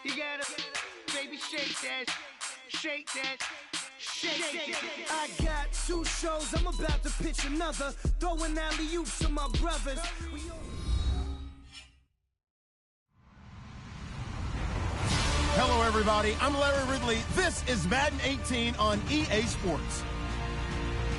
You gotta, baby, shake that, shake that. I got 2 shows, I'm about to pitch another. Throwing alley-oops to my brothers. Hello, everybody. I'm Larry Ridley. This is Madden 18 on EA Sports.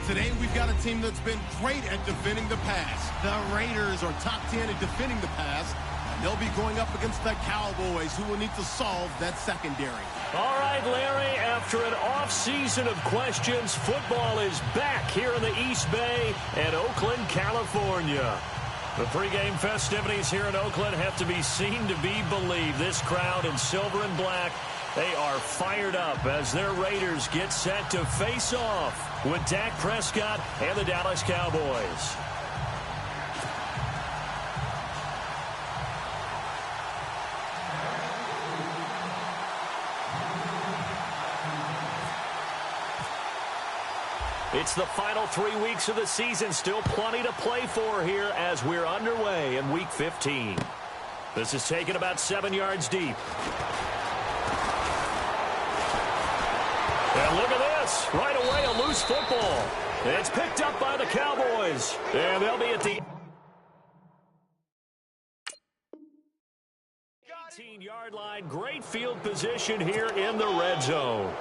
Today, we've got a team that's been great at defending the pass. The Raiders are top 10 at defending the pass. They'll be going up against the Cowboys, who will need to solve that secondary. All right, Larry, after an off-season of questions, football is back here in the East Bay and Oakland, California. The pregame festivities here in Oakland have to be seen to be believed. This crowd in silver and black, they are fired up as their Raiders get set to face off with Dak Prescott and the Dallas Cowboys. It's the final 3 weeks of the season. Still plenty to play for here as we're underway in Week 15. This is taken about 7 yards deep. And look at this. Right away, a loose football. It's picked up by the Cowboys. And they'll be at the 18-yard line. Great field position here in the red zone.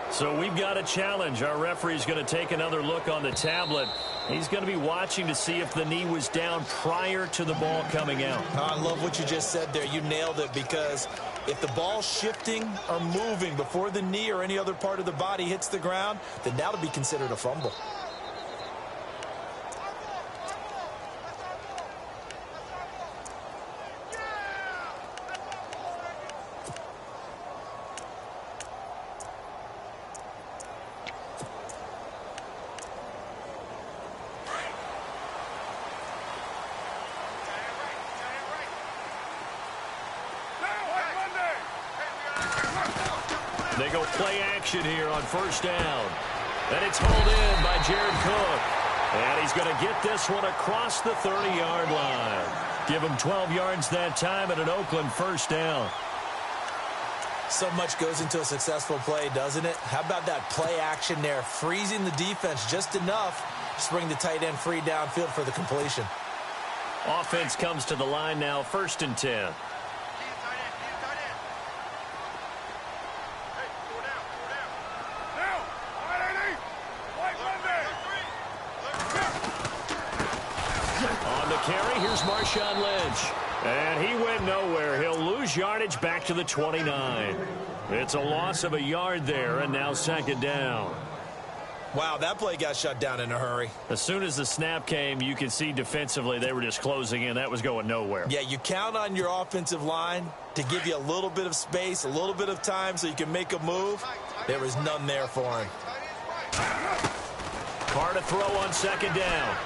So we've got a challenge. Our referee's going to take another look on the tablet. He's going to be watching to see if the knee was down prior to the ball coming out. I love what you just said there. You nailed it, because if the ball's shifting or moving before the knee or any other part of the body hits the ground, then that'll be considered a fumble. They go play action here on first down. And it's hauled in by Jared Cook. And he's going to get this one across the 30-yard line. Give him 12 yards that time at an Oakland first down. So much goes into a successful play, doesn't it? How about that play action there, freezing the defense just enough to bring the tight end free downfield for the completion. Offense comes to the line now, 1st and 10. Carry, here's Marshawn Lynch. And he went nowhere. He'll lose yardage back to the 29. It's a loss of a yard there, and now 2nd down. Wow, that play got shut down in a hurry. As soon as the snap came, you can see defensively they were just closing in. That was going nowhere. Yeah, you count on your offensive line to give you a little bit of space, a little bit of time so you can make a move. There was none there for him. Carr to throw on 2nd down.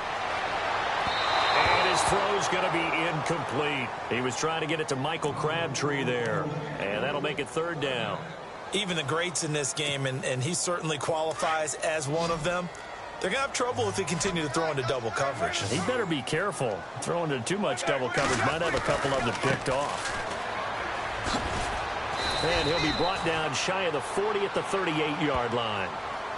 And his throw's going to be incomplete. He was trying to get it to Michael Crabtree there. And that'll make it 3rd down. Even the greats in this game, and he certainly qualifies as one of them, they're going to have trouble if they continue to throw into double coverage. He better be careful. Throwing into too much double coverage might have a couple of them picked off. And he'll be brought down shy of the 40 at the 38-yard line.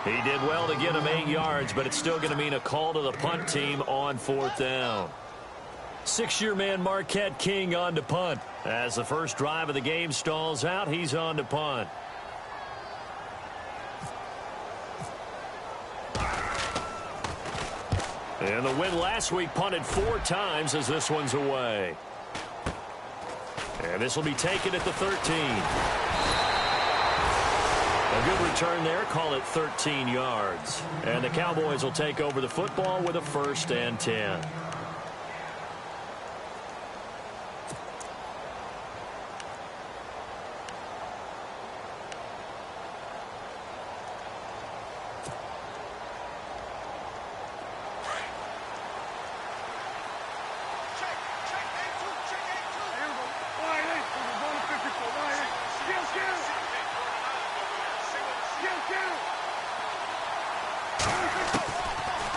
He did well to get him 8 yards, but it's still going to mean a call to the punt team on 4th down. 6-year man Marquette King on to punt. As the first drive of the game stalls out, he's on to punt. And the win last week punted 4 times as this one's away. And this will be taken at the 13. A good return there, call it 13 yards. And the Cowboys will take over the football with a 1st and 10.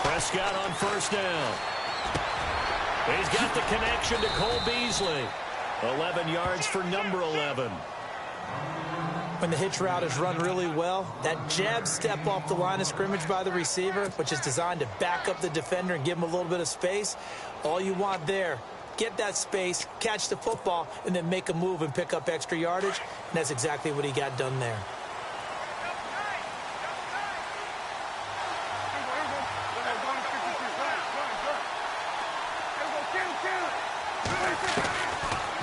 Prescott on 1st down. He's got the connection to Cole Beasley. 11 yards for number 11. When the hitch route is run really well, that jab step off the line of scrimmage by the receiver, which is designed to back up the defender and give him a little bit of space, all you want there, get that space, catch the football, and then make a move and pick up extra yardage, and that's exactly what he got done there.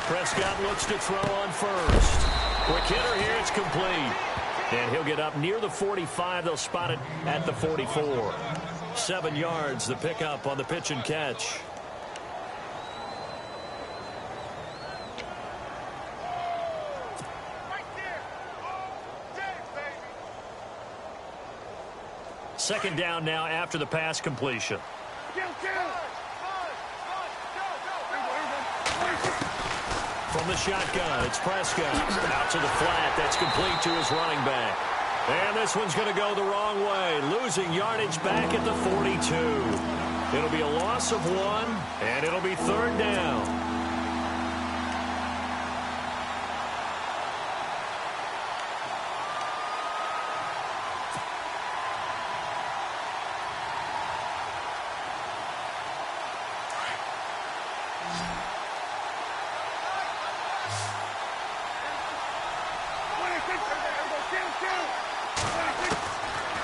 Prescott looks to throw on first. Quick hitter here, it's complete. And he'll get up near the 45. They'll spot it at the 44. 7 yards, the pickup on the pitch and catch. Second down now after the pass completion. From the shotgun, it's Prescott. Out to the flat. That's complete to his running back. And this one's going to go the wrong way. Losing yardage back at the 42. It'll be a loss of 1, and it'll be third down.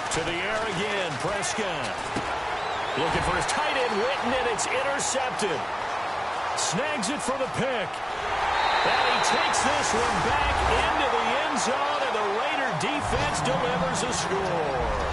To the air again, Prescott. Looking for his tight end, Witten, and it's intercepted. Snags it for the pick. And he takes this one back into the end zone, and the Raider defense delivers a score.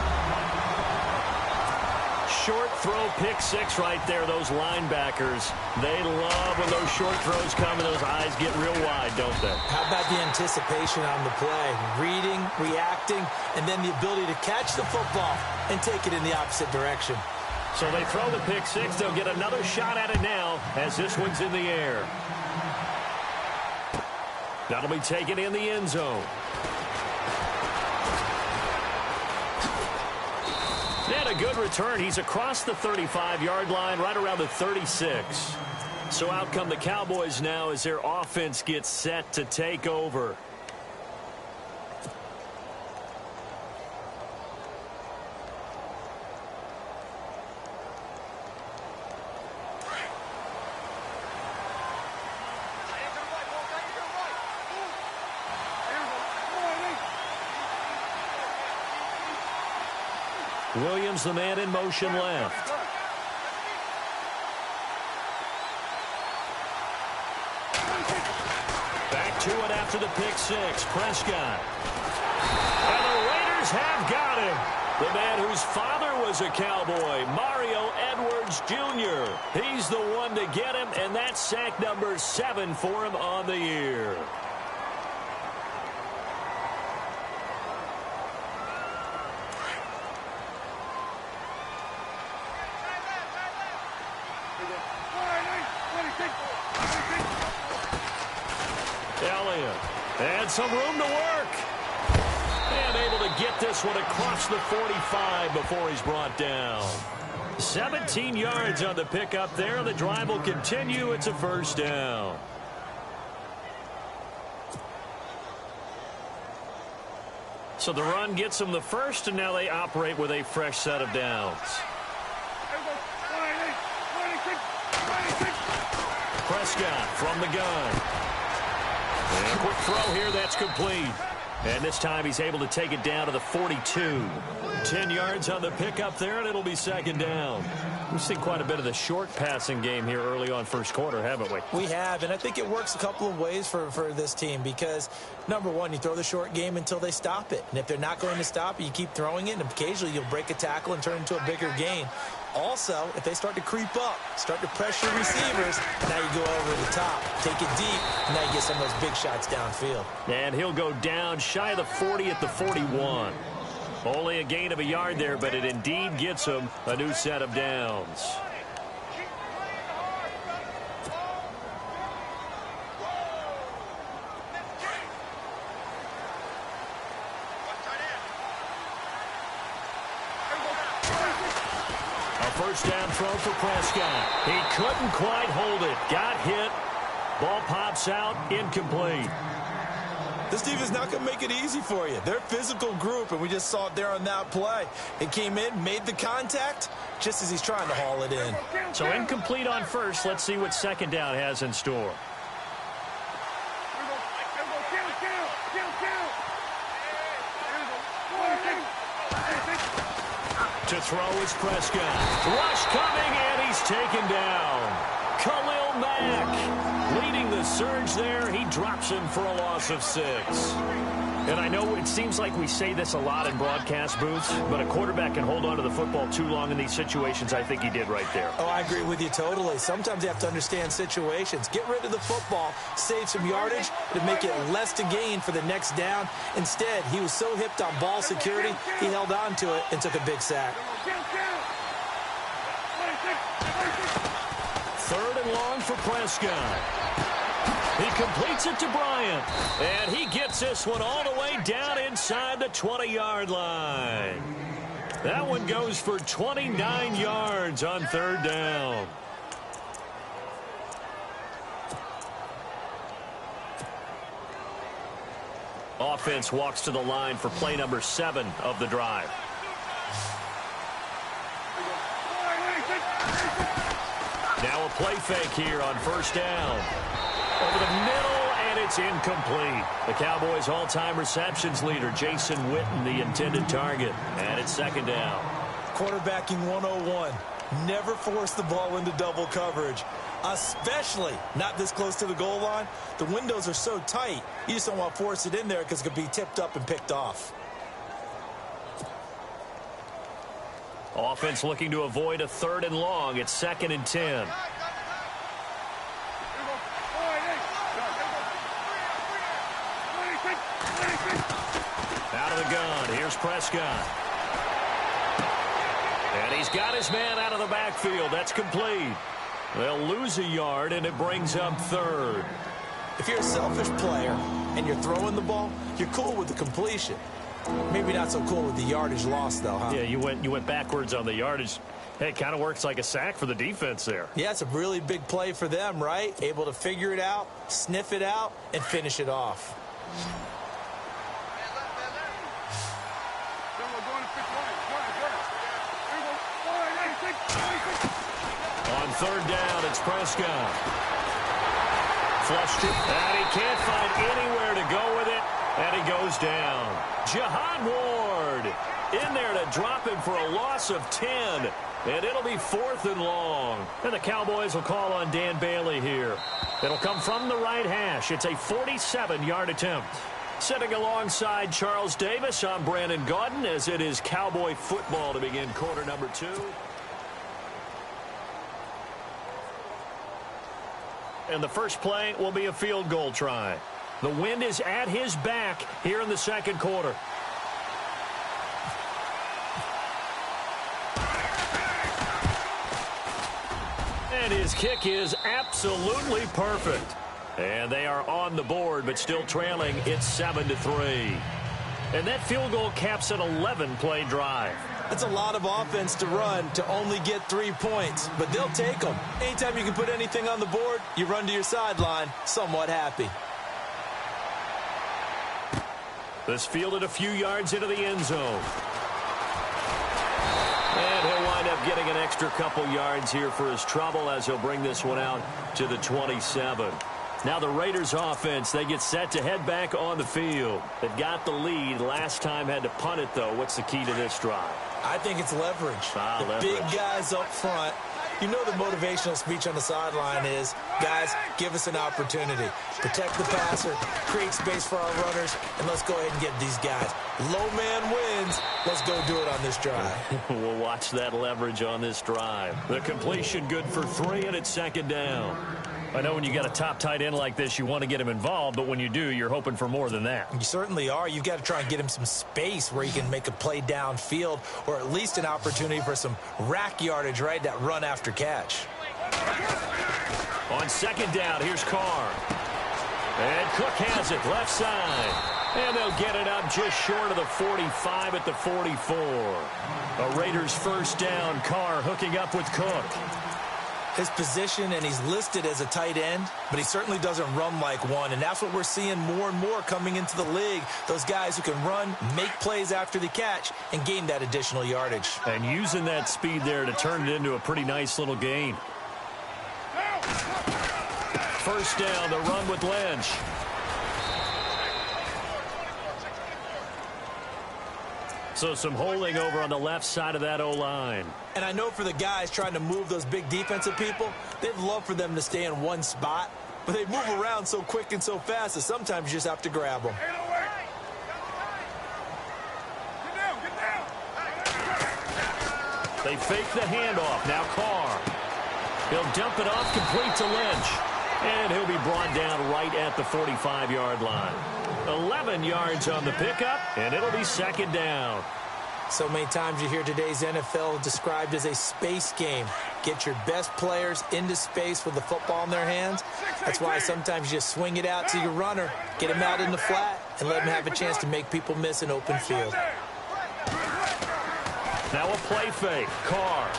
Short throw, pick six right there. Those linebackers, they love when those short throws come and those eyes get real wide, don't they? How about the anticipation on the play? Reading, reacting, and then the ability to catch the football and take it in the opposite direction. So they throw the pick six. They'll get another shot at it now as this one's in the air. That'll be taken in the end zone. And a good return. He's across the 35-yard line, right around the 36. So out come the Cowboys now as their offense gets set to take over. Williams, the man in motion left. Back to it after the pick six. Prescott. And the Raiders have got him. The man whose father was a Cowboy, Mario Edwards Jr. He's the one to get him, and that's sack number 7 for him on the year. And some room to work. And able to get this one across the 45 before he's brought down. 17 yards on the pickup there. The drive will continue. It's a first down. So the run gets them the first, and now they operate with a fresh set of downs. Prescott from the gun. And a quick throw here, that's complete. And this time he's able to take it down to the 42. 10 yards on the pickup there, and it'll be second down. We've seen quite a bit of the short passing game here early on first quarter, haven't we? We have, and I think it works a couple of ways for this team because, number one, you throw the short game until they stop it. And if they're not going to stop it, you keep throwing it, and occasionally you'll break a tackle and turn it into a bigger gain. Also, if they start to creep up, start to pressure receivers, now you go over the top, take it deep, and now you get some of those big shots downfield. And he'll go down shy of the 40 at the 41. Only a gain of a yard there, but it indeed gets him a new set of downs. First down throw for Prescott. He couldn't quite hold it. Got hit. Ball pops out. Incomplete. This defense is not going to make it easy for you. They're a physical group, and we just saw it there on that play. It came in, made the contact, just as he's trying to haul it in. So incomplete on first. Let's see what second down has in store. To throw is Prescott. Rush coming, and he's taken down. Khalil Mack leading the surge there. He drops him for a loss of 6. And I know it seems like we say this a lot in broadcast booths, but a quarterback can hold on to the football too long in these situations. I think he did right there. Oh, I agree with you totally. Sometimes you have to understand situations. Get rid of the football, save some yardage to make it less to gain for the next down. Instead, he was so hipped on ball security, he held on to it and took a big sack. 3rd and long for Prescott. He completes it to Bryant, and he gets this one all the way down inside the 20-yard line. That one goes for 29 yards on 3rd down. Offense walks to the line for play number 7 of the drive. Now a play fake here on 1st down. Over the middle, and it's incomplete. The Cowboys' all-time receptions leader, Jason Witten, the intended target. And it's 2nd down. Quarterbacking 101. Never force the ball into double coverage, especially not this close to the goal line. The windows are so tight, you just don't want to force it in there because it could be tipped up and picked off. Offense looking to avoid a 3rd and long. It's 2nd and 10. Out of the gun, here's Prescott. And he's got his man out of the backfield. That's complete. They'll lose a yard, and it brings up 3rd. If you're a selfish player and you're throwing the ball, you're cool with the completion. Maybe not so cool with the yardage loss, though, huh? Yeah, you went backwards on the yardage. Hey, it kind of works like a sack for the defense there. Yeah, it's a really big play for them, right? Able to figure it out, sniff it out, and finish it off. On 3rd down, it's Prescott. Flushed it, and he can't find anywhere to go with it, and he goes down. Jihad Ward in there to drop him for a loss of 10, and it'll be 4th and long. And the Cowboys will call on Dan Bailey here. It'll come from the right hash. It's a 47-yard attempt. Sitting alongside Charles Davis, I'm Brandon Gaudin, as it is Cowboy football to begin quarter number 2. And the first play will be a field goal try. The wind is at his back here in the 2nd quarter. And his kick is absolutely perfect. And they are on the board, but still trailing. It's 7-3. And that field goal caps an 11-play drive. That's a lot of offense to run to only get 3 points, but they'll take them. Anytime you can put anything on the board, you run to your sideline somewhat happy. This fielded a few yards into the end zone. And he'll wind up getting an extra couple yards here for his trouble as he'll bring this one out to the 27. Now the Raiders offense, they get set to head back on the field. They've got the lead. Last time had to punt it, though. What's the key to this drive? I think it's leverage. The big guys up front. You know the motivational speech on the sideline is, guys, give us an opportunity. Protect the passer, create space for our runners, and let's go ahead and get these guys. Low man wins. Let's go do it on this drive. We'll watch that leverage on this drive. The completion good for 3, and it's 2nd down. I know when you got a top tight end like this, you want to get him involved, but when you do, you're hoping for more than that. You certainly are. You've got to try and get him some space where he can make a play downfield, or at least an opportunity for some rack yardage, right? That run after catch. On 2nd down, here's Carr. And Cook has it left side. And they'll get it up just short of the 45 at the 44. A Raiders first down. Carr hooking up with Cook. his position, and he's listed as a tight end, but he certainly doesn't run like one, and that's what we're seeing more and more coming into the league. Those guys who can run, make plays after the catch, and gain that additional yardage. And using that speed there to turn it into a pretty nice little gain. First down, the run with Lynch. So some holding over on the left side of that O-line. And I know for the guys trying to move those big defensive people, they'd love for them to stay in one spot, but they move around so quick and so fast that sometimes you just have to grab them. They fake the handoff. Now Carr. He'll dump it off complete to Lynch. And he'll be brought down right at the 45-yard line. 11 yards on the pickup, and it'll be second down. So many times you hear today's NFL described as a space game. Get your best players into space with the football in their hands. That's why sometimes you just swing it out to your runner, get him out in the flat, and let him have a chance to make people miss an open field. Now a play fake. Carr.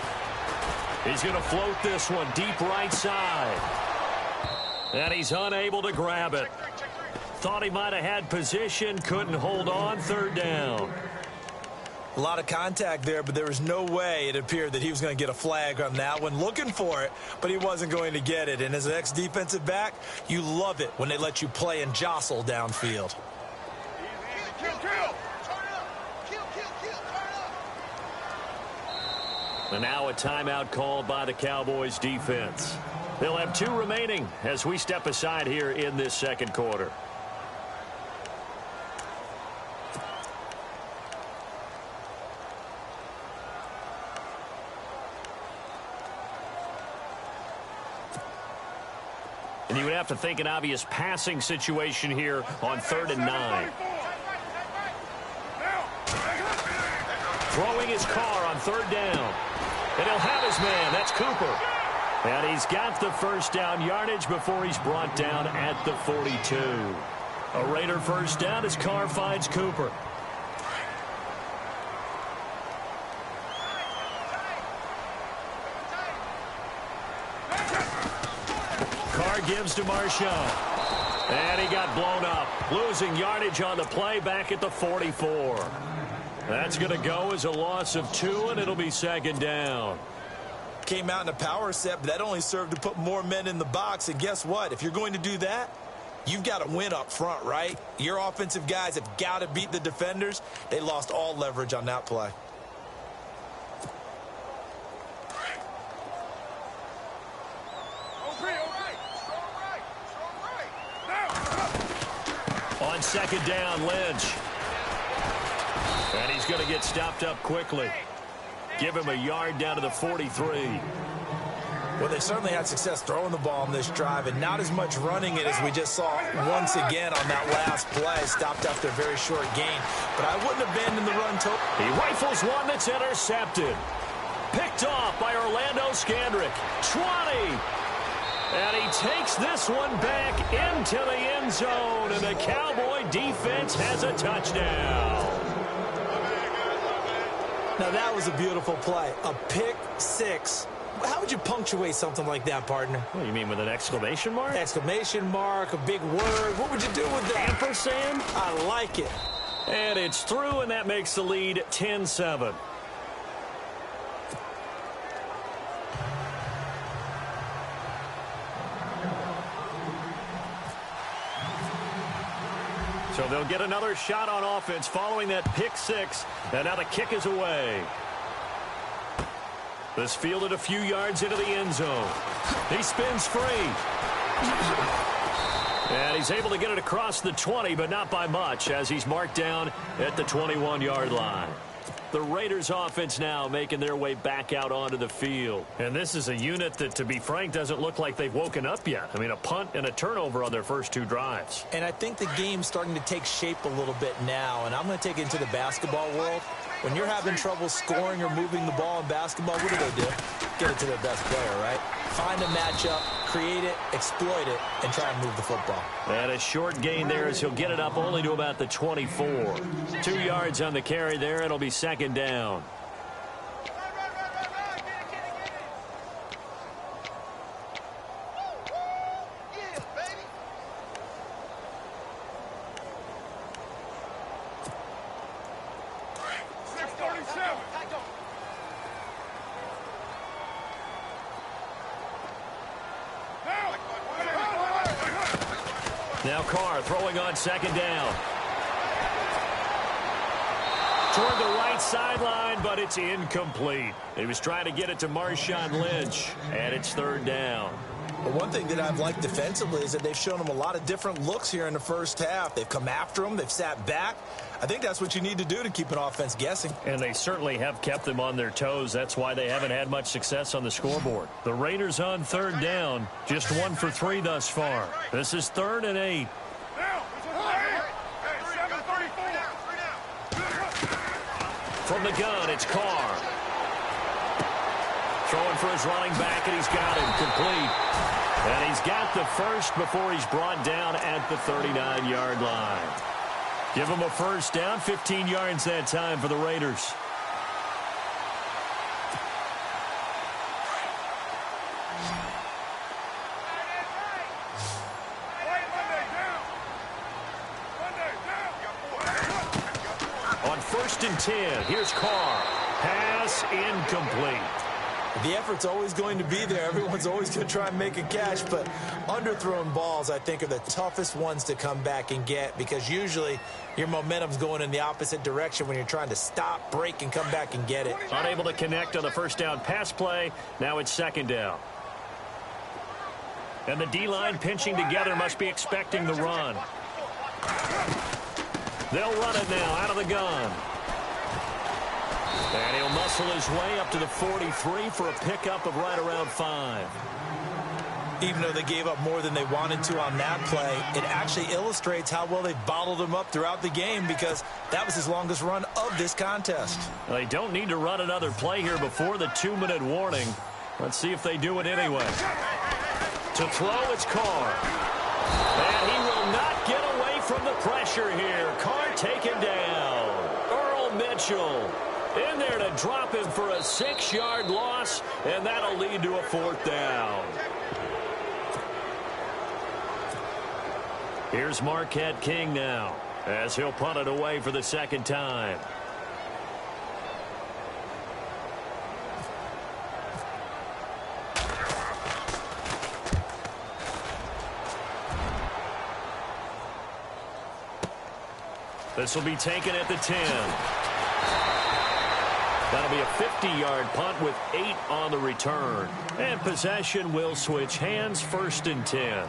He's going to float this one deep right side. And he's unable to grab it. Thought he might have had position, couldn't hold on. Third down. A lot of contact there, but there was no way it appeared that he was going to get a flag on that one. Looking for it, but he wasn't going to get it. And as an ex-defensive back, you love it when they let you play and jostle downfield. And now a timeout called by the Cowboys defense. They'll have 2 remaining as we step aside here in this second quarter. And you would have to think an obvious passing situation here on 3rd and 9. Throwing his Carr on 3rd down. And he'll have his man. That's Cooper. And he's got the first down yardage before he's brought down at the 42. A Raider first down as Carr finds Cooper. Carr gives to Marshawn. And he got blown up. Losing yardage on the play back at the 44. That's going to go as a loss of 2, and it'll be second down. Came out in a power set, but that only served to put more men in the box. And guess what? If you're going to do that, you've got to win up front, right? Your offensive guys have got to beat the defenders. They lost all leverage on that play. On second down, Lynch. And he's going to get stopped up quickly. Give him a yard down to the 43. Well, they certainly had success throwing the ball on this drive, and not as much running it as we just saw once again on that last play. Stopped after a very short gain. But I wouldn't abandon the run. He rifles one that's intercepted. Picked off by Orlando Scandrick. 20. And he takes this one back into the end zone, and the Cowboy defense has a touchdown. Now, that was a beautiful play. A pick six. How would you punctuate something like that, partner? What do you mean, with an exclamation mark? Exclamation mark, a big word. What would you do with that? Ampersand? I like it. And it's through, and that makes the lead 10-7. So they'll get another shot on offense following that pick six. And now the kick is away. This fielded a few yards into the end zone. He spins free. And he's able to get it across the 20, but not by much, as he's marked down at the 21-yard line. The Raiders offense now making their way back out onto the field. And this is a unit that, to be frank, doesn't look like they've woken up yet. I mean, a punt and a turnover on their first 2 drives. And I think the game's starting to take shape a little bit now. And I'm going to take it into the basketball world. When you're having trouble scoring or moving the ball in basketball, what do? Get it to their best player, right? Find a matchup, create it, exploit it, and try and move the football. And a short gain there as he'll get it up only to about the 24. 2 yards on the carry there. It'll be second down. Now Carr throwing on second down. Toward the right sideline, but it's incomplete. He was trying to get it to Marshawn Lynch, and it's third down. But one thing that I've liked defensively is that they've shown him a lot of different looks here in the first half. They've come after him. They've sat back. I think that's what you need to do to keep an offense guessing. And they certainly have kept them on their toes. That's why they haven't had much success on the scoreboard. The Raiders on third down, just 1 for 3 thus far. This is 3rd and 8. From the gun, it's Carr. Throwing for his running back, and he's got him complete. And he's got the first before he's brought down at the 39-yard line. Give him a first down, 15 yards that time for the Raiders. On 1st and 10, here's Carr. Pass incomplete. The effort's always going to be there. Everyone's always going to try and make a catch, but underthrown balls, I think, are the toughest ones to come back and get because usually your momentum's going in the opposite direction when you're trying to stop, break, and come back and get it. Unable to connect on the first down pass play. Now it's second down. And the D-line pinching together must be expecting the run. They'll run it now out of the gun. And he'll muscle his way up to the 43 for a pickup of right around 5. Even though they gave up more than they wanted to on that play, it actually illustrates how well they bottled him up throughout the game because that was his longest run of this contest. They don't need to run another play here before the 2-minute warning. Let's see if they do it anyway. To throw, it's Carr. And he will not get away from the pressure here. Carr taken down. Earl Mitchell in there to drop him for a 6-yard loss, and that'll lead to a 4th down. Here's Marquette King now as he'll punt it away for the 2nd time. This will be taken at the 10. That'll be a 50-yard punt with 8 on the return. And possession will switch hands, 1st and 10.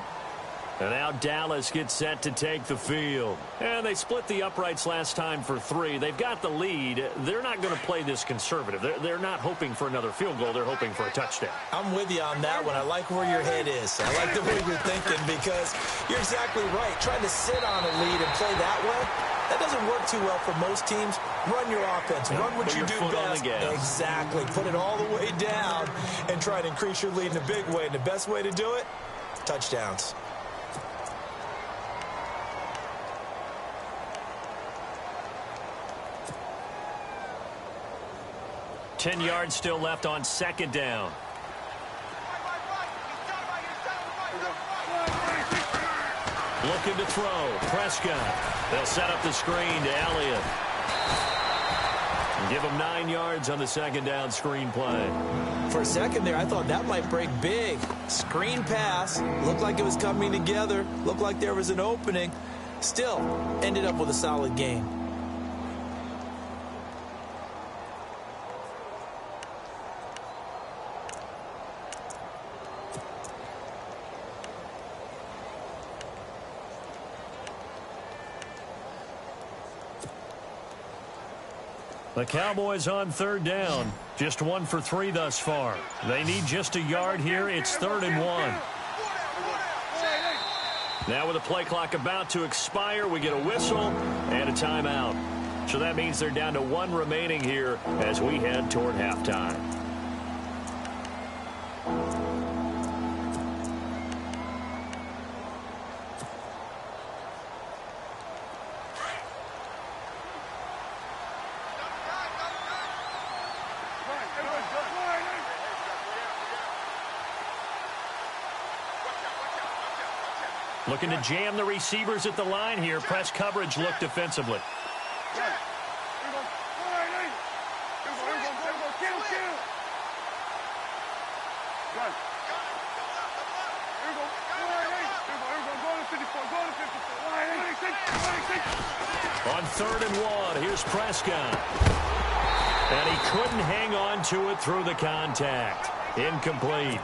And now Dallas gets set to take the field. And they split the uprights last time for 3. They've got the lead. They're not going to play this conservative. They're not hoping for another field goal. They're hoping for a touchdown. I'm with you on that one. I like where your head is. I like the way you're thinking because you're exactly right. Trying to sit on a lead and play that way, that doesn't work too well for most teams. Run your offense. Run what you do best. Exactly. Put it all the way down and try to increase your lead in a big way. And the best way to do it, touchdowns. Ten yards still left on 2nd down. Looking to throw. Prescott. They'll set up the screen to Elliott. And give him 9 yards on the 2nd down screen play. For a second there, I thought that might break big. Screen pass. Looked like it was coming together. Looked like there was an opening. Still, ended up with a solid game. The Cowboys on 3rd down. Just 1 for 3 thus far. They need just a yard here. It's 3rd and 1. Now with the play clock about to expire, we get a whistle and a timeout. So that means they're down to 1 remaining here as we head toward halftime. Looking to jam the receivers at the line here. Press coverage look defensively. On 3rd and 1, here's Prescott. And he couldn't hang on to it through the contact. Incomplete.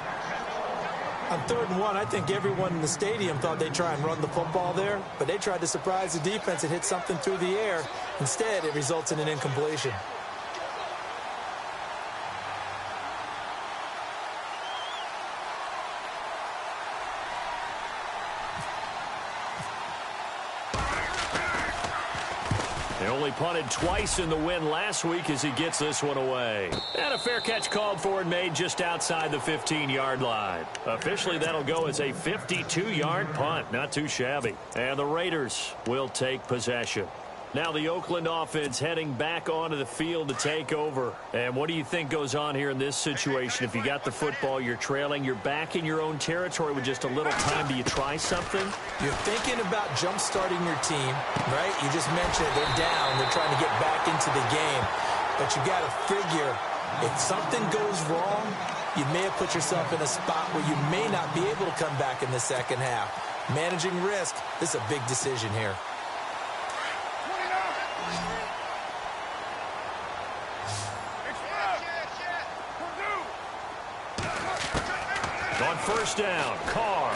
On 3rd and 1, I think everyone in the stadium thought they'd try and run the football there, but they tried to surprise the defense and hit something through the air. Instead, it results in an incompletion. They only punted twice in the win last week as he gets this one away. And a fair catch called for and made just outside the 15-yard line. Officially, that'll go as a 52-yard punt. Not too shabby. And the Raiders will take possession. Now the Oakland offense heading back onto the field to take over. And what do you think goes on here in this situation? If you got the football, you're trailing, you're back in your own territory with just a little time. Do you try something? You're thinking about jump-starting your team, right? You just mentioned it. They're down. They're trying to get back into the game. But you got to figure, if something goes wrong, you may have put yourself in a spot where you may not be able to come back in the second half. Managing risk, this is a big decision here. On 1st down, Carr.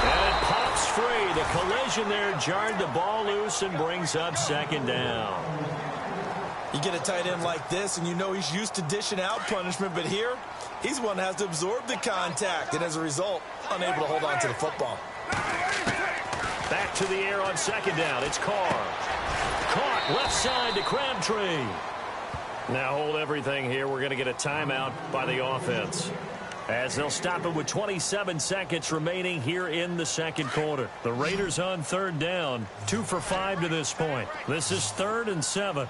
And it pops free. The collision there jarred the ball loose and brings up 2nd down. You get a tight end like this, and you know he's used to dishing out punishment, but here, he's one that has to absorb the contact, and as a result, unable to hold on to the football. Back to the air on 2nd down. It's Carr. Caught left side to Crabtree. Now hold everything here. We're going to get a timeout by the offense, as they'll stop it with 27 seconds remaining here in the 2nd quarter. The Raiders on 3rd down, 2 for 5 to this point. This is 3rd and 7.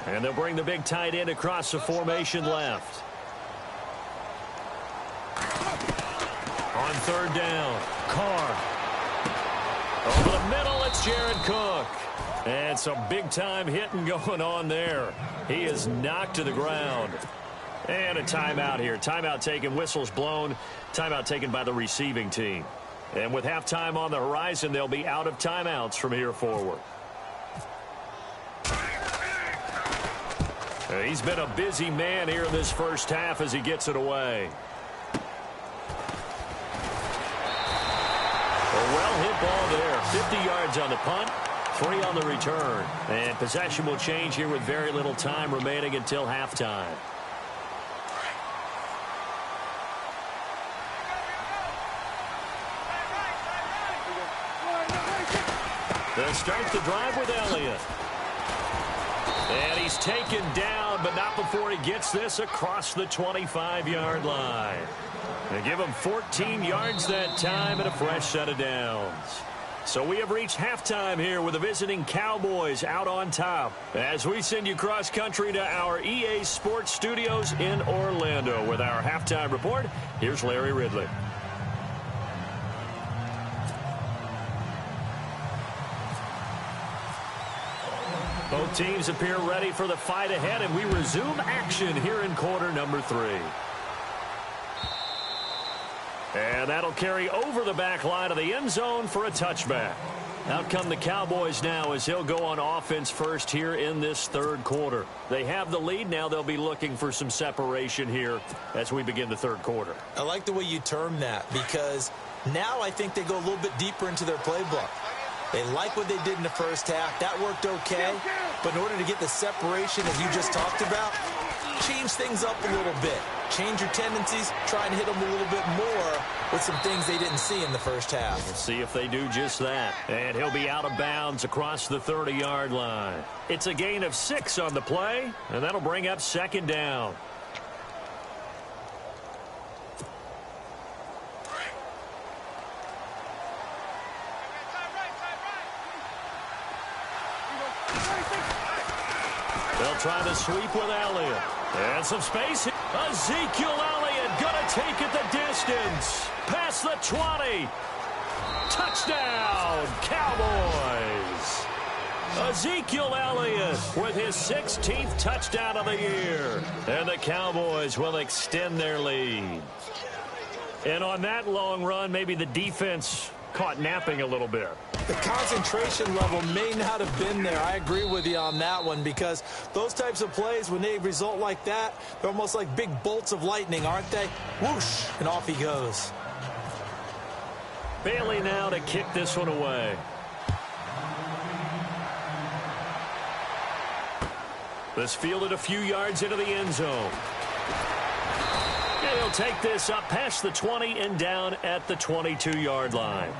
And they'll bring the big tight end across the formation left. On 3rd down, Carr. Over the middle, it's Jared Cook. And some big-time hitting going on there. He is knocked to the ground. And a timeout here. Timeout taken, whistles blown. Timeout taken by the receiving team. And with halftime on the horizon, they'll be out of timeouts from here forward. He's been a busy man here in this first half as he gets it away. A well-hit ball there. 50 yards on the punt, 3 on the return. And possession will change here with very little time remaining until halftime. They'll start the drive with Elliott. And he's taken down, but not before he gets this across the 25-yard line. They give him 14 yards that time and a fresh set of downs. So we have reached halftime here with the visiting Cowboys out on top. As we send you cross-country to our EA Sports Studios in Orlando with our halftime report, here's Larry Ridley. Both teams appear ready for the fight ahead, and we resume action here in quarter number 3. And that'll carry over the back line of the end zone for a touchback. Out come the Cowboys now as he'll go on offense first here in this 3rd quarter. They have the lead. Now they'll be looking for some separation here as we begin the 3rd quarter. I like the way you term that, because now I think they go a little bit deeper into their playbook. They like what they did in the first half. That worked okay. But in order to get the separation, as you just talked about, change things up a little bit. Change your tendencies. Try and hit them a little bit more with some things they didn't see in the first half. We'll see if they do just that. And he'll be out of bounds across the 30-yard line. It's a gain of 6 on the play, and that'll bring up 2nd down. They'll try to sweep with Elliott. And some space. Ezekiel Elliott going to take it the distance. Past the 20. Touchdown, Cowboys. Ezekiel Elliott with his 16th touchdown of the year. And the Cowboys will extend their lead. And on that long run, maybe the defense caught napping a little bit. The concentration level may not have been there. I agree with you on that one, because those types of plays, when they result like that, they're almost like big bolts of lightning, aren't they? Whoosh, and off he goes. Bailey now to kick this one away. This fielded a few yards into the end zone. And he'll take this up past the 20 and down at the 22-yard line.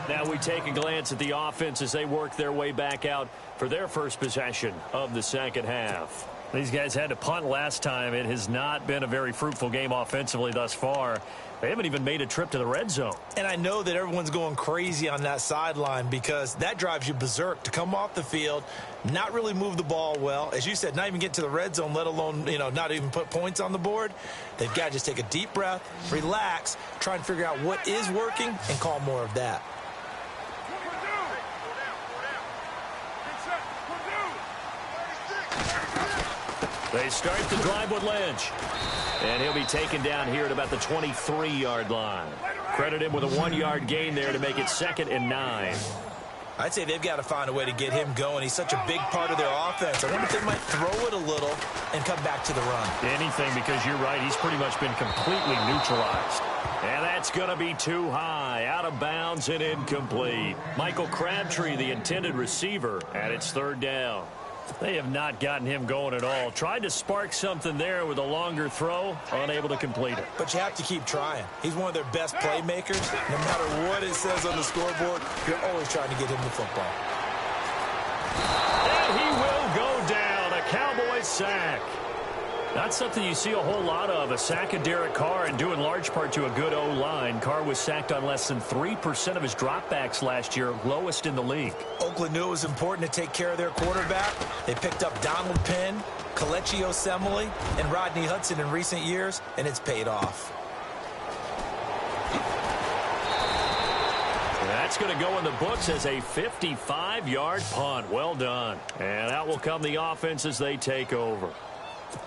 Now we take a glance at the offense as they work their way back out for their first possession of the second half. These guys had to punt last time. It has not been a very fruitful game offensively thus far. They haven't even made a trip to the red zone. And I know that everyone's going crazy on that sideline, because that drives you berserk to come off the field, not really move the ball well. As you said, not even get to the red zone, let alone, not even put points on the board. They've got to just take a deep breath, relax, try and figure out what is working, and call more of that. They start the drive with Lynch. And he'll be taken down here at about the 23-yard line. Credit him with a 1-yard gain there to make it 2nd and 9. I'd say they've got to find a way to get him going. He's such a big part of their offense. I wonder if they might throw it a little and come back to the run. Anything, because you're right. He's pretty much been completely neutralized. And that's going to be too high. Out of bounds and incomplete. Michael Crabtree, the intended receiver, and it's 3rd down. They have not gotten him going at all. Tried to spark something there with a longer throw, unable to complete it. But you have to keep trying. He's one of their best playmakers. No matter what it says on the scoreboard, you're always trying to get him the football. And he will go down. A Cowboys sack. Not something you see a whole lot of. A sack of Derek Carr, and due in large part to a good O-line. Carr was sacked on less than 3% of his dropbacks last year, lowest in the league. Oakland knew it was important to take care of their quarterback. They picked up Donald Penn, Kelechi Osemele, and Rodney Hudson in recent years, and it's paid off. That's going to go in the books as a 55-yard punt. Well done. And out will come the offense as they take over.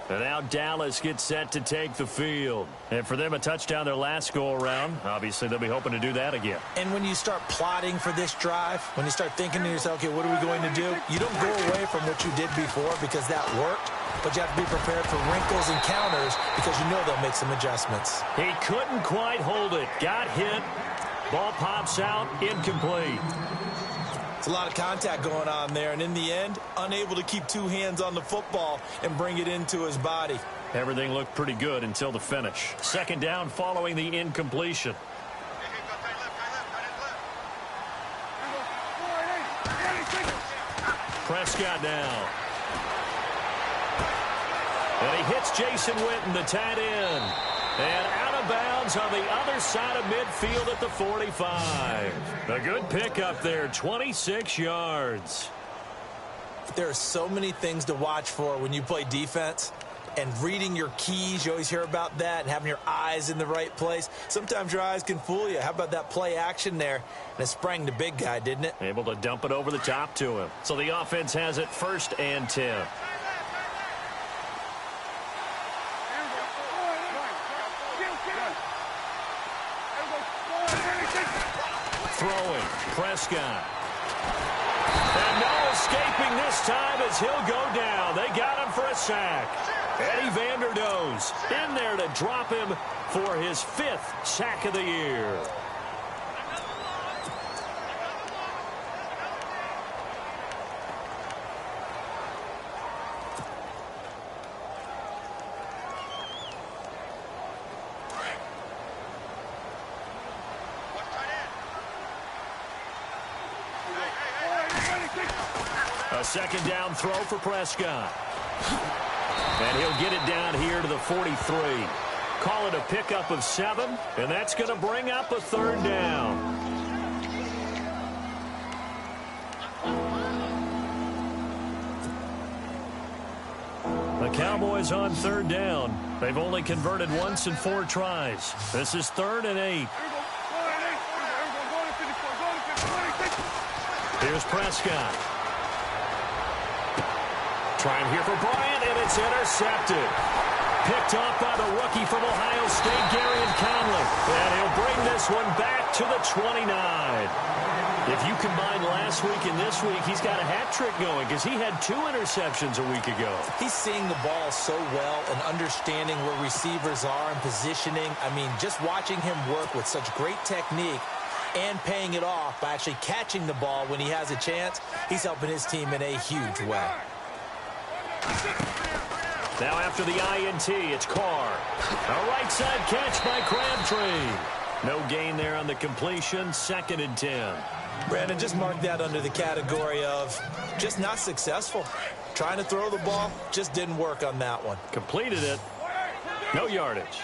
And now Dallas gets set to take the field. And for them, a touchdown their last go-around. Obviously, they'll be hoping to do that again. And when you start plotting for this drive, when you start thinking to yourself, okay, what are we going to do? You don't go away from what you did before, because that worked. But you have to be prepared for wrinkles and counters, because you know they'll make some adjustments. He couldn't quite hold it. Got hit. Ball pops out. Incomplete. It's a lot of contact going on there, and in the end, unable to keep 2 hands on the football and bring it into his body. Everything looked pretty good until the finish. 2nd down following the incompletion. Prescott now. And he hits Jason Witten, the tight end. And out of bounds on the other side of midfield at the 45. A good pickup there, 26 yards. There are so many things to watch for when you play defense. And reading your keys, you always hear about that, and having your eyes in the right place. Sometimes your eyes can fool you. How about that play action there? And it sprang the big guy, didn't it? Able to dump it over the top to him. So the offense has it 1st and 10. Throwing, Prescott. And no escaping this time as he'll go down. They got him for a sack. Eddie Vanderdoes in there to drop him for his 5th sack of the year. A 2nd down throw for Prescott. And he'll get it down here to the 43. Call it a pickup of 7, and that's going to bring up a 3rd down. The Cowboys on 3rd down. They've only converted once in 4 tries. This is 3rd and 8. Here's Prescott. Trying here for Bryant, and it's intercepted. picked off by the rookie from Ohio State, Garyon Conley. And he'll bring this one back to the 29. If you combine last week and this week, he's got a hat trick going because he had 2 interceptions a week ago. He's seeing the ball so well and understanding where receivers are and positioning. I mean, just watching him work with such great technique and paying it off by actually catching the ball when he has a chance, he's helping his team in a huge way. Now after the INT, it's Carr. A right side catch by Crabtree. No gain there on the completion, 2nd and 10. Brandon, just mark that under the category of just not successful. Trying to throw the ball, just didn't work on that one. Completed it. No yardage.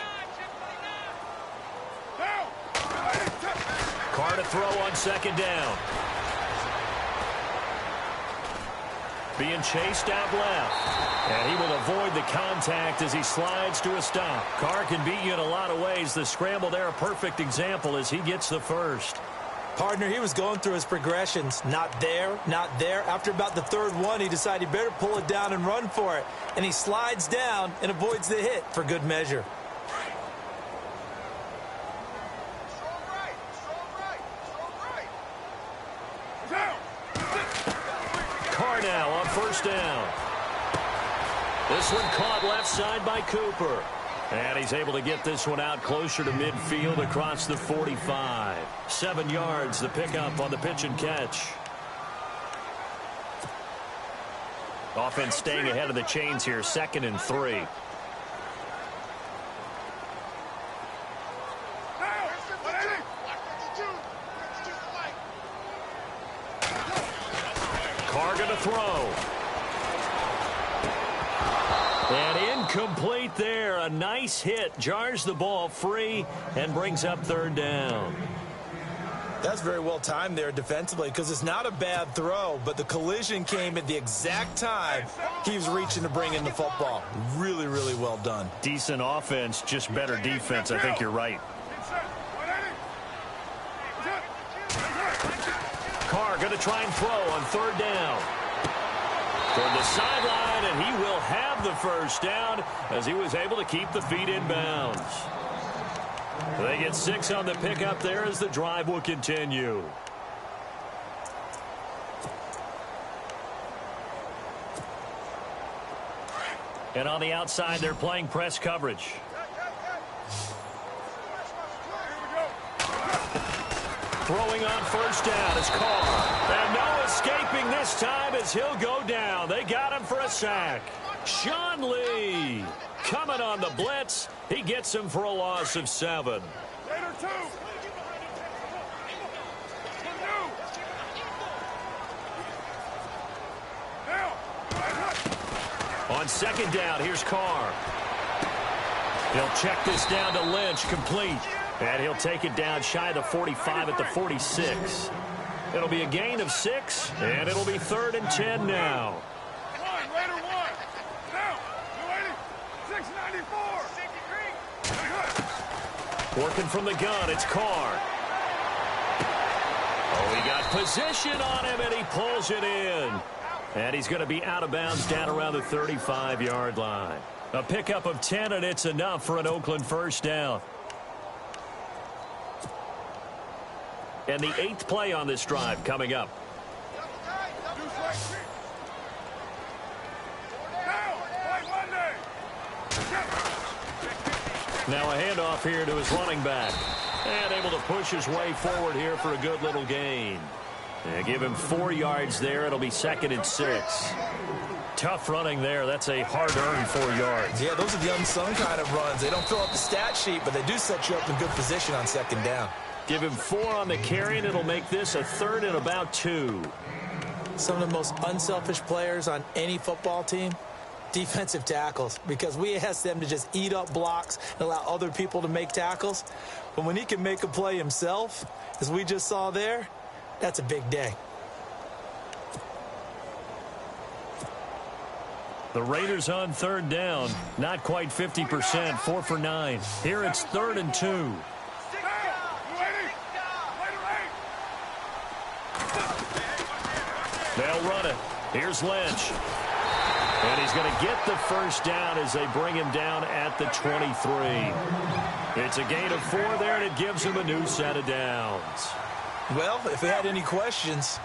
Carr to throw on 2nd down. Being chased out left. And he will avoid the contact as he slides to a stop. Carr can beat you in a lot of ways. The scramble there, a perfect example as he gets the first. Partner, he was going through his progressions. Not there, not there. After about the 3rd one, he decided he better pull it down and run for it. And he slides down and avoids the hit for good measure. Carr now on 1st down. This one caught left side by Cooper. And he's able to get this one out closer to midfield across the 45. 7 yards, the pickup on the pitch and catch. Offense staying ahead of the chains here, 2nd and 3. Carr going to throw. And incomplete there. A nice hit. Jars the ball free and brings up 3rd down. That's very well timed there defensively because it's not a bad throw, but the collision came at the exact time he was reaching to bring in the football. Really, really well done. Decent offense, just better defense. I think you're right. Carr going to try and throw on 3rd down. Toward the sideline, and he will have the 1st down as he was able to keep the feet in bounds. They get 6 on the pickup there as the drive will continue. And on the outside, they're playing press coverage. Throwing on 1st down is Carr. And no escaping this time as he'll go down. They got him for a sack. Sean Lee coming on the blitz. He gets him for a loss of 7. On 2nd down, here's Carr. He'll check this down to Lynch, complete. And he'll take it down shy of the 45 at the 46. It'll be a gain of 6, and it'll be 3rd and 10 now. Working from the gun, it's Carr. Oh, he got position on him, and he pulls it in. And he's going to be out of bounds down around the 35-yard line. A pickup of 10, and it's enough for an Oakland 1st down. And the 8th play on this drive coming up. Now a handoff here to his running back. And able to push his way forward here for a good little gain. And give him 4 yards there. It'll be 2nd and 6. Tough running there. That's a hard-earned 4 yards. Yeah, those are the unsung kind of runs. They don't fill up the stat sheet, but they do set you up in good position on 2nd down. Give him 4 on the carry, and it'll make this a 3rd and about 2. Some of the most unselfish players on any football team, defensive tackles, because we ask them to just eat up blocks and allow other people to make tackles. But when he can make a play himself, as we just saw there, that's a big day. The Raiders on 3rd down, not quite 50%, 4 for 9. Here it's 3rd and 2. They'll run it. Here's Lynch. And he's going to get the first down as they bring him down at the 23. It's a gain of 4 there, and it gives him a new set of downs. Well, if they had any questions,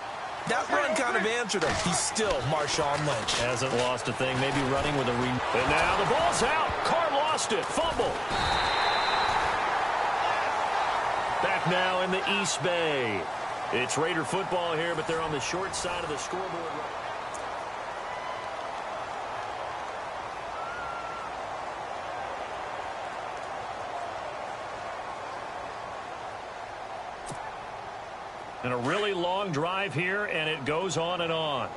that run kind of answered him. He's still Marshawn Lynch. Hasn't lost a thing, maybe running with a And now the ball's out. Carr lost it. Fumble. Back now in the East Bay. It's Raider football here, but they're on the short side of the scoreboard. And a really long drive here, and it goes on and on.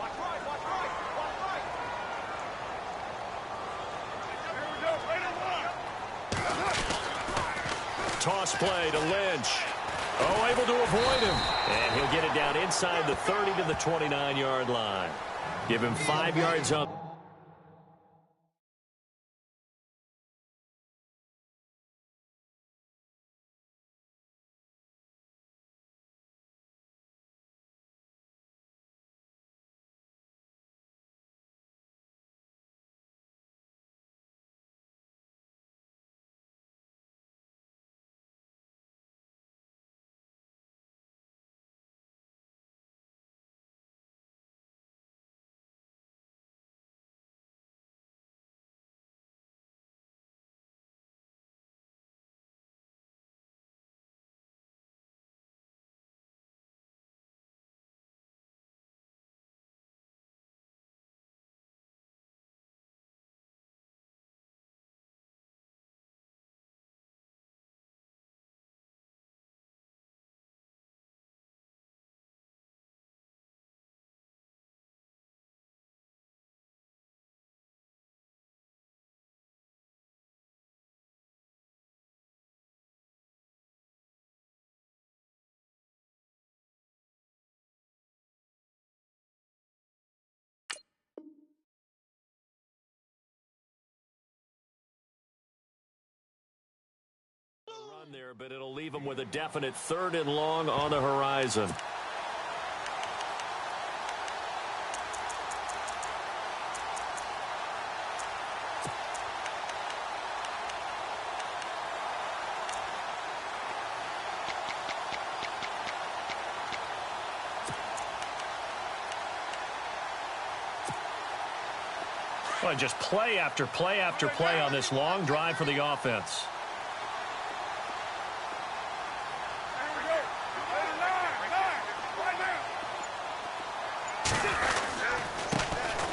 Toss play to Lynch. Oh, able to avoid him. And he'll get it down inside the 30 to the 29-yard line. Give him 5 yards up. Run there, but it'll leave him with a definite 3rd and long on the horizon. Well, just play after play after play on this long drive for the offense.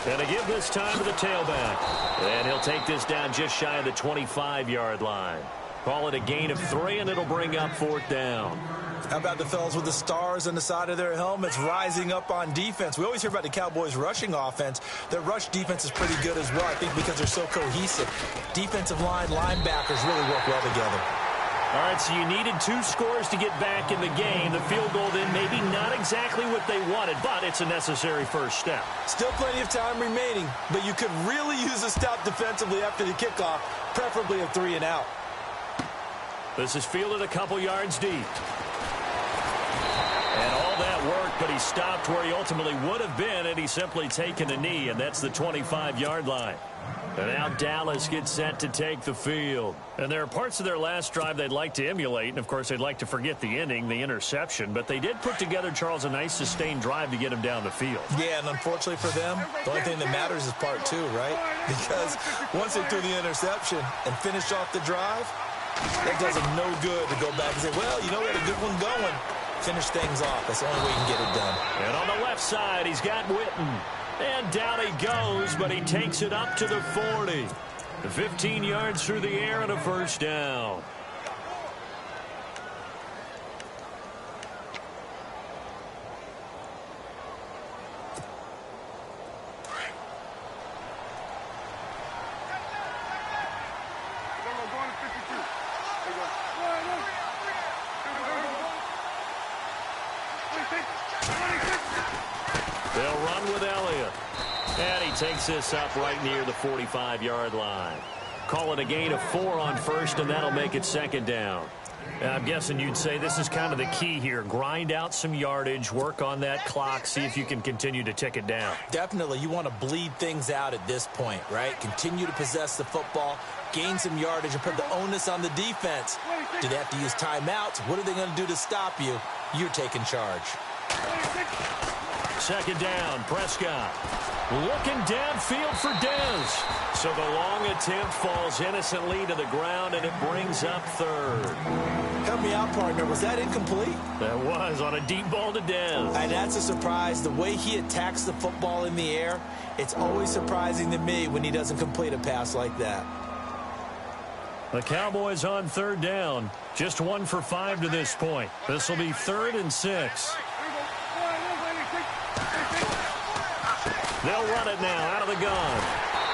And to give this time to the tailback. And he'll take this down just shy of the 25-yard line. Call it a gain of 3, and it'll bring up 4th down. How about the fellas with the stars on the side of their helmets rising up on defense? We always hear about the Cowboys' rushing offense. Their rush defense is pretty good as well, I think, because they're so cohesive. Defensive line, linebackers really work well together. All right, so you needed 2 scores to get back in the game. The field goal then maybe not exactly what they wanted, but it's a necessary first step. Still plenty of time remaining, but you could really use a stop defensively after the kickoff, preferably a 3 and out. This is fielded a couple yards deep. And all that worked, but he stopped where he ultimately would have been, and he's simply taken a knee, and that's the 25-yard line. And now Dallas gets set to take the field. And there are parts of their last drive they'd like to emulate, and of course they'd like to forget the ending, the interception, but they did put together, Charles, a nice sustained drive to get him down the field. Yeah, and unfortunately for them, the only thing that matters is part 2, right? Because once they threw the interception and finished off the drive, that does them no good to go back and say, well, you know, we had a good one going. Finish things off. That's the only way you can get it done. And on the left side, he's got Witten. And down he goes, but he takes it up to the 40. 15 yards through the air and a first down. They'll run with Elliott. And he takes this up right near the 45-yard line. Call it a gain of 4 on first, and that'll make it 2nd down. I'm guessing you'd say this is kind of the key here. Grind out some yardage, work on that clock, see if you can continue to tick it down. Definitely. You want to bleed things out at this point, right? Continue to possess the football, gain some yardage, and put the onus on the defense. Do they have to use timeouts? What are they going to do to stop you? You're taking charge. Second down, Prescott. Looking downfield for Dez. So the long attempt falls innocently to the ground, and it brings up third. Help me out, partner. Was that incomplete? That was on a deep ball to Dez. And that's a surprise. The way he attacks the football in the air, it's always surprising to me when he doesn't complete a pass like that. The Cowboys on third down. Just 1 for 5 to this point. This will be 3rd and 6. They'll run it now out of the gun.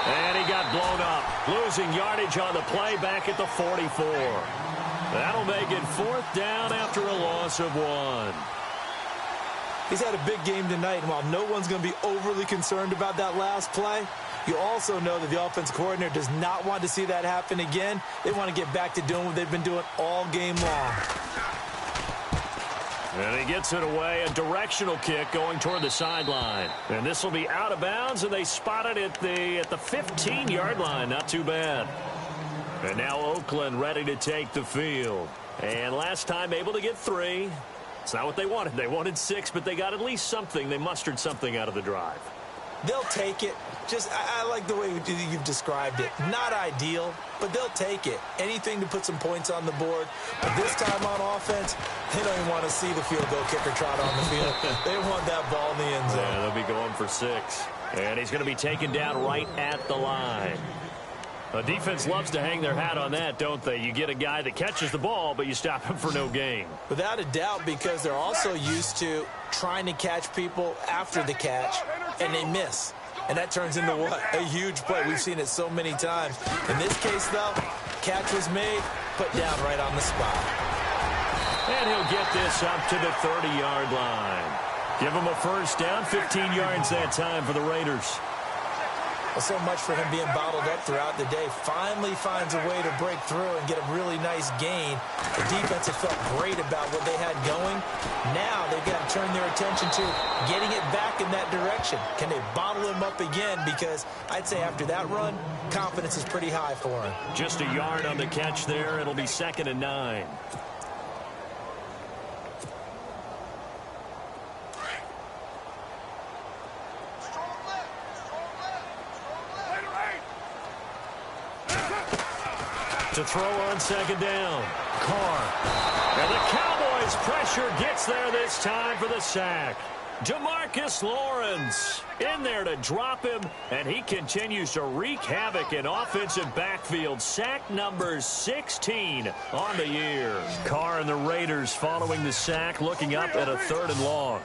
And he got blown up. Losing yardage on the play back at the 44. That'll make it 4th down after a loss of 1. He's had a big game tonight, and while no one's going to be overly concerned about that last play, you also know that the offense coordinator does not want to see that happen again. They want to get back to doing what they've been doing all game long. And he gets it away, a directional kick going toward the sideline. And this will be out of bounds, and they spot it at the 15-yard line. Not too bad. And now Oakland ready to take the field. And last time able to get 3. It's not what they wanted. They wanted 6, but they got at least something. They mustered something out of the drive. They'll take it. I like the way you've described it. Not ideal, but they'll take it. Anything to put some points on the board. But this time on offense, they don't even want to see the field goal kicker trot on the field. They want that ball in the end zone. Yeah, they'll be going for 6. And he's going to be taken down right at the line. The defense loves to hang their hat on that, don't they? You get a guy that catches the ball, but you stop him for no gain. Without a doubt, because they're also used to trying to catch people after the catch, and they miss. And that turns into what? A huge play. We've seen it so many times. In this case, though, catch was made, put down right on the spot. And he'll get this up to the 30-yard line. Give him a first down, 15 yards that time for the Raiders. Well, so much for him being bottled up throughout the day. Finally finds a way to break through and get a really nice gain. The defense have felt great about what they had going. Now they've got to turn their attention to getting it back in that direction. Can they bottle him up again? Because I'd say after that run, confidence is pretty high for him. Just a yard on the catch there. It'll be 2nd and 9. To throw on 2nd down. Carr. And the Cowboys pressure gets there this time for the sack. DeMarcus Lawrence in there to drop him, and he continues to wreak havoc in offensive backfield. Sack number 16 on the year. Carr and the Raiders following the sack, looking up at a 3rd and long.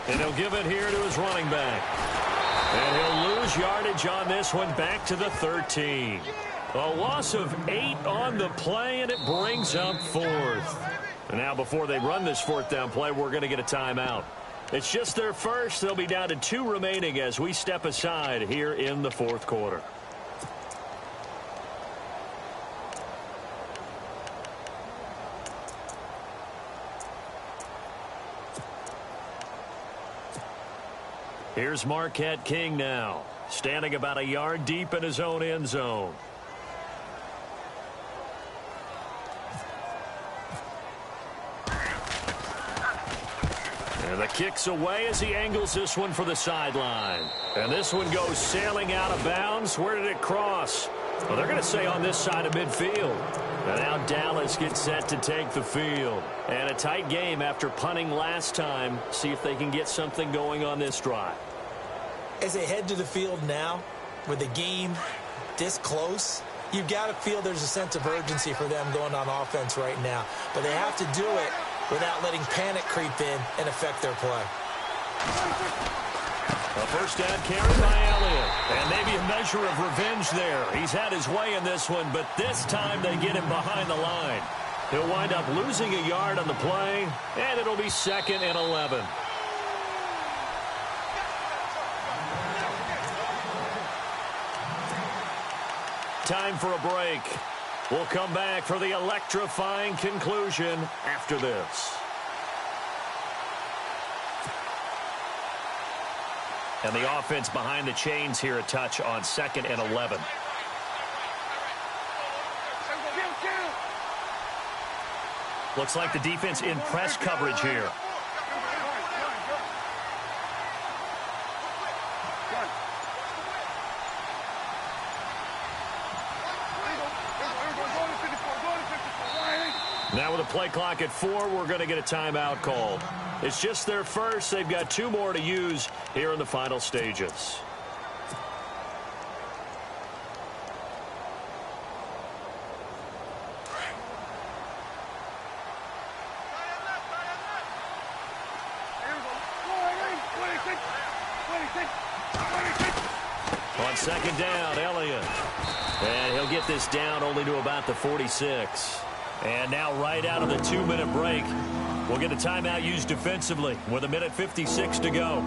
And he'll give it here to his running back. And he'll lose yardage on this one back to the 13. A loss of 8 on the play, and it brings up 4th. And now before they run this 4th down play, we're going to get a timeout. It's just their first. They'll be down to 2 remaining as we step aside here in the 4th quarter. Here's Marquette King now, standing about a yard deep in his own end zone. And the kick's away as he angles this one for the sideline. And this one goes sailing out of bounds. Where did it cross? Well, they're going to say on this side of midfield. And now Dallas gets set to take the field. And a tight game after punting last time. See if they can get something going on this drive. As they head to the field now, with the game this close, you've got to feel there's a sense of urgency for them going on offense right now. But they have to do it without letting panic creep in and affect their play. A first down carry by Elliott. And maybe a measure of revenge there. He's had his way in this one, but this time they get him behind the line. He'll wind up losing a yard on the play, and it'll be 2nd and 11. Time for a break. We'll come back for the electrifying conclusion after this. And the offense behind the chains here a touch on 2nd and 11. Looks like the defense in press coverage here. Now with a play clock at 4, we're going to get a timeout called. It's just their first. They've got 2 more to use here in the final stages. On 2nd down, Elliott. And he'll get this down only to about the 46. And now right out of the 2-minute break, we'll get a timeout used defensively with 1:56 to go.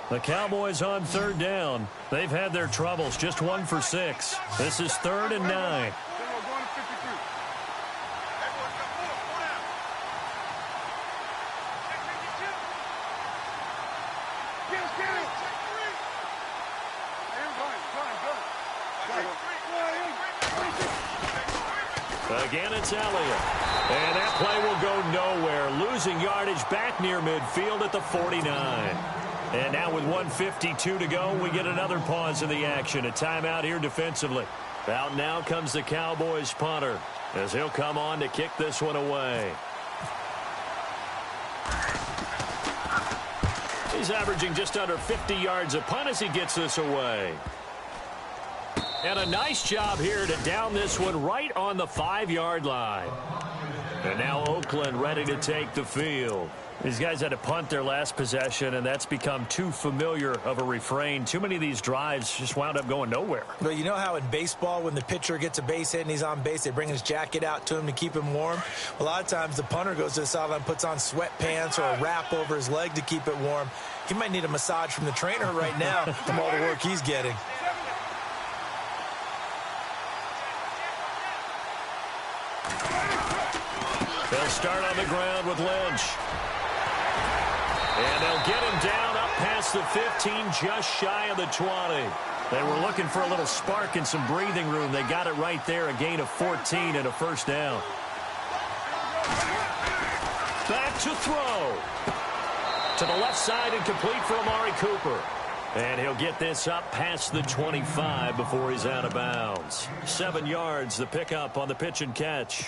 The Cowboys on 3rd down. They've had their troubles, just 1 for 6. This is 3rd and 9. Again, it's Elliott. And that play will go nowhere. Losing yardage back near midfield at the 49. And now with 1:52 to go, we get another pause in the action. A timeout here defensively. Out now comes the Cowboys punter as he'll come on to kick this one away. He's averaging just under 50 yards a punt as he gets this away. And a nice job here to down this one right on the 5-yard line. And now Oakland ready to take the field. These guys had to punt their last possession, and that's become too familiar of a refrain. Too many of these drives just wound up going nowhere. But you know how in baseball, when the pitcher gets a base hit and he's on base, they bring his jacket out to him to keep him warm? A lot of times the punter goes to the sideline, puts on sweatpants or a wrap over his leg to keep it warm. He might need a massage from the trainer right now from all the work he's getting. They'll start on the ground with Lynch. And they'll get him down up past the 15, just shy of the 20. They were looking for a little spark and some breathing room. They got it right there, a gain of 14 and a 1st down. Back to throw. To the left side and complete for Amari Cooper. And he'll get this up past the 25 before he's out of bounds. 7 yards, the pickup on the pitch and catch.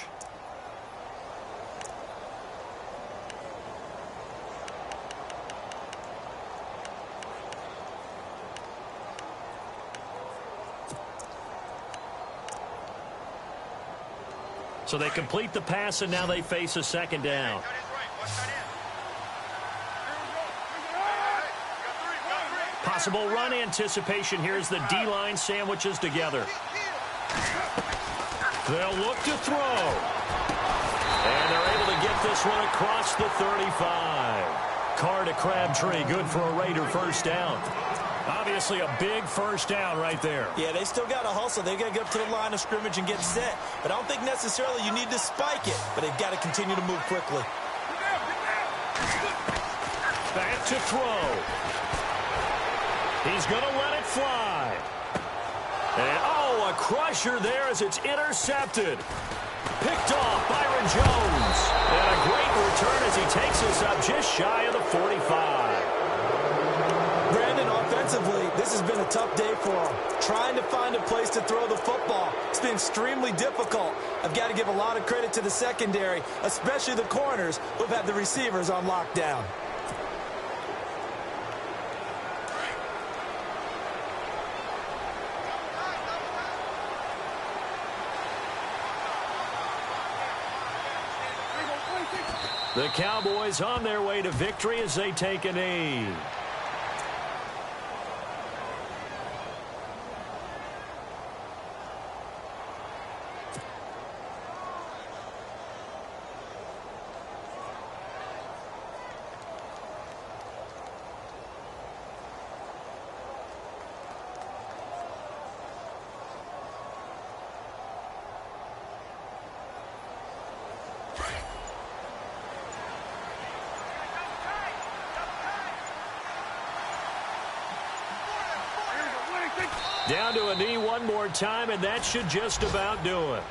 So they complete the pass, and now they face a 2nd down. Possible run anticipation. Here's the D-line sandwiches together. They'll look to throw. And they're able to get this one across the 35. Carr to Crabtree, good for a Raider 1st down. Obviously a big 1st down right there. Yeah, they still got to hustle. They got to get up to the line of scrimmage and get set. But I don't think necessarily you need to spike it. But they've got to continue to move quickly. Back to throw. He's going to let it fly. And, oh, a crusher there as it's intercepted. Picked off Byron Jones. And a great return as he takes us up just shy of the 45. Brandon, offensively, this has been a tough day for him. Trying to find a place to throw the football. It's been extremely difficult. I've got to give a lot of credit to the secondary, especially the corners who've had the receivers on lockdown. The Cowboys on their way to victory as they take a knee. Down to a knee one more time, and that should just about do it.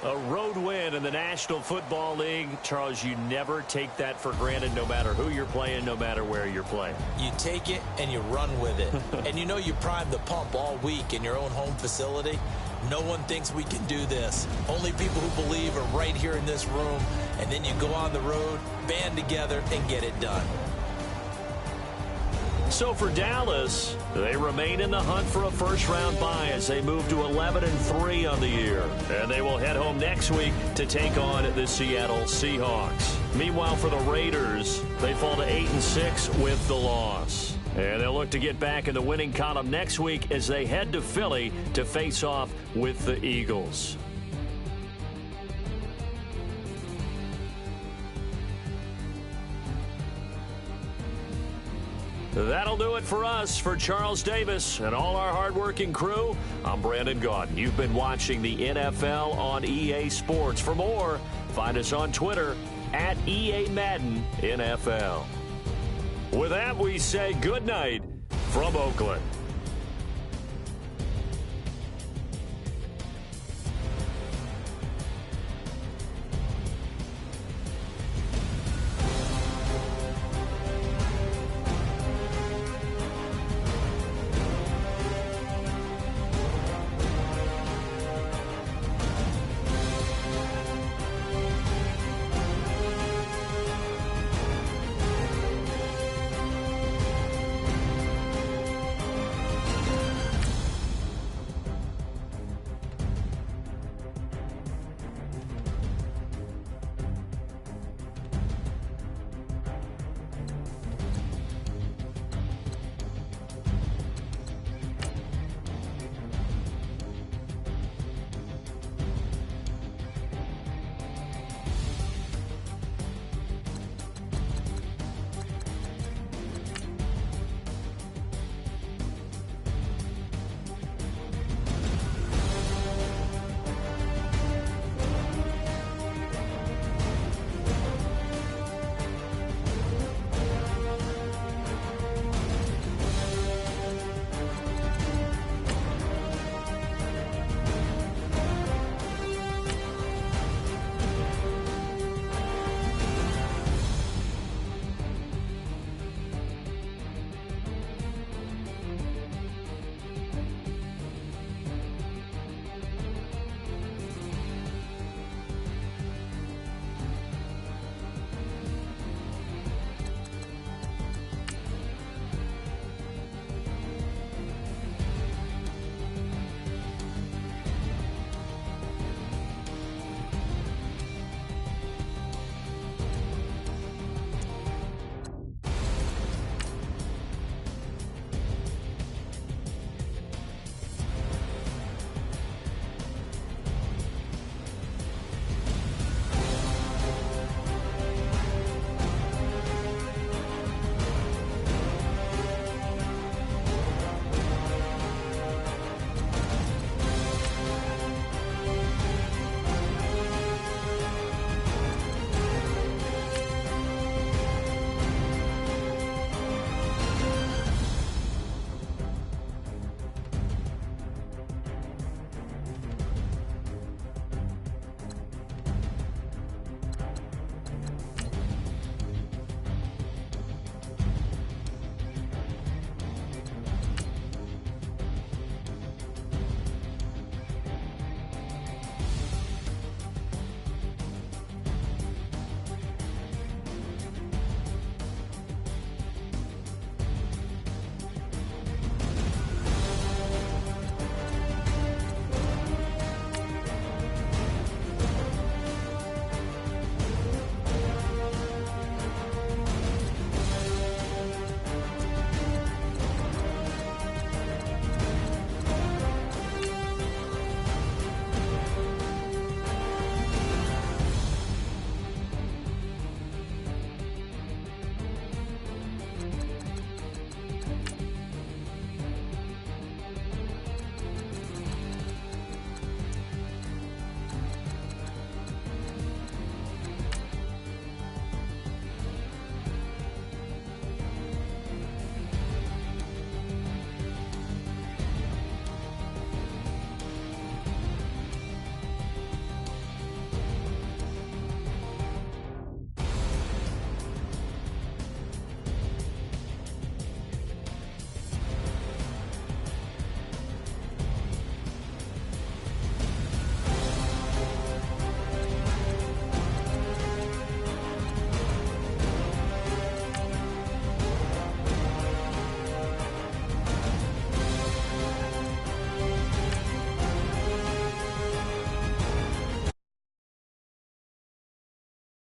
A road win in the National Football League. Charles, you never take that for granted, no matter who you're playing, no matter where you're playing. You take it and you run with it. And you know you primed the pump all week in your own home facility. No one thinks we can do this. Only people who believe are right here in this room. And then you go on the road, band together, and get it done. So for Dallas, they remain in the hunt for a first-round bye as they move to 11-3 on the year. And they will head home next week to take on the Seattle Seahawks. Meanwhile, for the Raiders, they fall to 8-6 with the loss. And they'll look to get back in the winning column next week as they head to Philly to face off with the Eagles. That'll do it for us. For Charles Davis and all our hardworking crew, I'm Brandon Gaudin. You've been watching the NFL on EA Sports. For more, find us on Twitter at EA Madden NFL. With that, we say good night from Oakland.